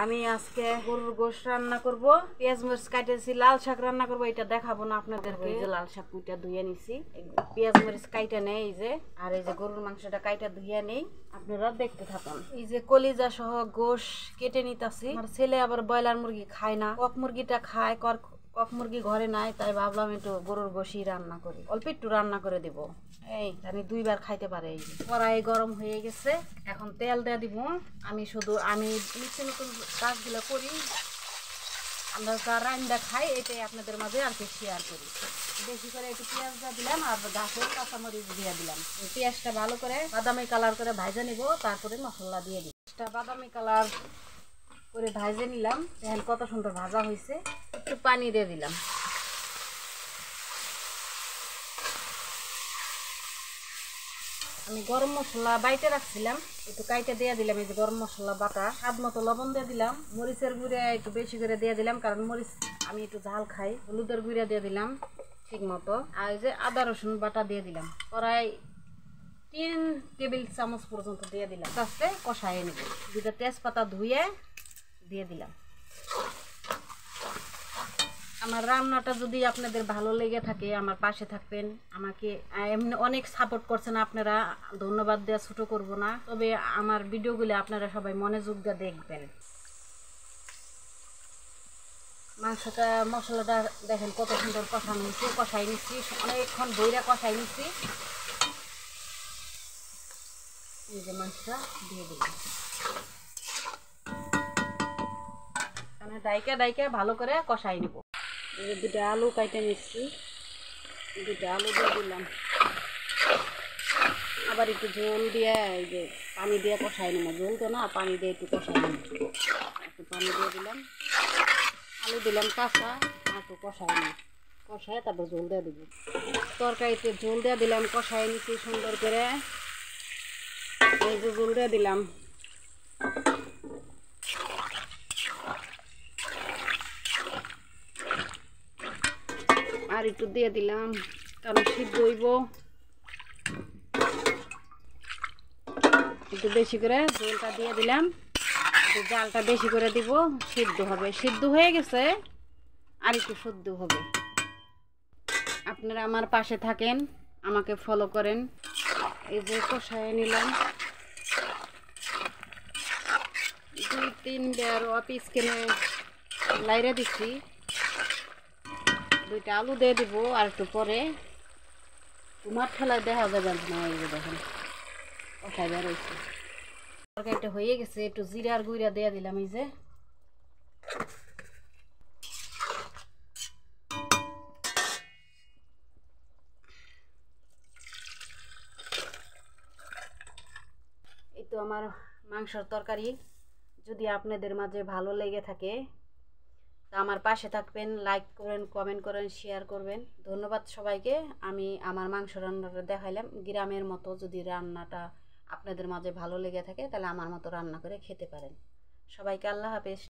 আমি আজকে গরুর গোশত রান্না করব, পেঁয়াজ মরিচ কাটেছি, লাল শাক রান্না করব। এটা দেখাবো না আপনাদেরকে। এই যে লাল শাক কুইটা ধুয়ে নিছি, পেঁয়াজ মরিচ কাইটা নেই এই যে, আর এই যে গরুর মাংসটা কাইটা ধুয়ে নেই। আপনারা দেখতে থাকুন। এই যে কলিজা সহ গোশ কেটে নিতাছি। আমার ছেলে আবার ব্রয়লার মুরগি খায় না, কক মুরগিটা খায়। কক মুরগি ঘরে নাই, তাই ভাবলাম একটু গরুর গোশই রান্না করি, অল্প একটু রান্না করে দিব। এই জানি দুইবার খাইতে পারে। এই কড়াই গরম হয়ে গেছে, এখন তেল দিয়ে দিব। আমি নিত্য নতুন কাজগুলো করি, আমরা যা রান্না খাই এটাই আপনাদের মাঝে আর কি শেয়ার করি। বেশি করে একটু পেঁয়াজ দিয়ে দিলাম আর গাছের কাঁচামরিচ দিয়ে দিলাম। পেঁয়াজটা ভালো করে বাদামি কালার করে ভাজা নিব, তারপরে মশলা দিয়ে দিব। বাদামি কালার করে ভাজে নিলাম, এখন কত সুন্দর ভাজা হয়েছে। একটু পানি দিয়ে দিলাম। আমি গরম মশলা বাইটে রাখছিলাম, একটু কাইটে দিয়ে দিলাম। এই যে গরম মশলা বাটা, স্বাদ মতো লবণ দিয়ে দিলাম, মরিচের গুঁড়া একটু বেশি করে দিয়ে দিলাম, কারণ মরিচ আমি একটু ঝাল খাই। হলুদের গুঁড়া দিয়ে দিলাম ঠিক মতো, আর এই যে আদা রসুন বাটা দিয়ে দিলাম। প্রায় 3 টেবিল চামচ পর্যন্ত দিয়ে দিলাম। আস্তে কষাইয়ে নেব। দুটা তেজপাতা ধুয়ে দিয়ে দিলাম। আমার রান্নাটা যদি আপনাদের ভালো লেগে থাকে, আমার পাশে থাকবেন। আমাকে এমনি অনেক সাপোর্ট করছেন আপনারা, ধন্যবাদ দেওয়া ছোট করব না। তবে আমার ভিডিওগুলো আপনারা সবাই মনোযোগ দিয়ে দেখবেন। মাংসটা মশলাটা দেখেন কত সুন্দর কষানো হয়েছে। কষাই নিচ্ছি অনেকক্ষণ, বইরা কষাই নিচ্ছি। এই যে মাংসটা দিয়ে দিলাম, ডাইকা ভালো করে কষাই নিব। এই দুটা আলু কাইটে নিচ্ছি, দুটা আলু দিয়ে দিলাম। আবার একটু ঝোল দিয়ে, এই যে পানি দিয়ে কষাই নেব। ঝোল তো না, পানি দিয়ে একটু কষাই নেব। একটু পানি দিয়ে দিলাম, আলু দিলাম কাঁচা, একটু কষাই নেব। কষায় তারপর ঝোল দিয়ে দিব। তরকারিতে ঝোল দিয়ে দিলাম, কষাই নিচ্ছি সুন্দর করে। এই যে ঝোল দিয়ে দিলাম। আর একটু দিয়ে দিলাম, কারণ সিদ্ধ হইব। একটু বেশি করে ঝোলটা দিয়ে দিলাম, জালটা বেশি করে দিব, সিদ্ধ হবে। সিদ্ধ হয়ে গেছে, আর একটু সিদ্ধ হবে। আপনারা আমার পাশে থাকেন, আমাকে ফলো করেন। এই যে কষায় নিলাম, 2-3 বার অফিস কেনে লাইরা দিচ্ছি। দুইটা আলু দিয়ে দিব, আর একটু পরে তোমার ঠেলায় দেখা যাবে না। এই যে দেখেন কষাই বের হয়েছে, তরকারিটা হয়ে গেছে। একটু জিরার গুঁড়া দিয়ে দিলাম। এই যে এই তো আমার মাংসের তরকারি। যদি আপনাদের মাঝে ভালো লেগে থাকে তা আমার পাশে থাকবেন, লাইক করেন, কমেন্ট করেন, শেয়ার করবেন। ধন্যবাদ সবাইকে। আমি আমার মাংস রান্নাটা দেখাইলাম গ্রামের মতো। যদি রান্নাটা আপনাদের মাঝে ভালো লেগে থাকে, তাহলে আমার মতো রান্না করে খেতে পারেন। সবাইকে আল্লাহ হাফেজ।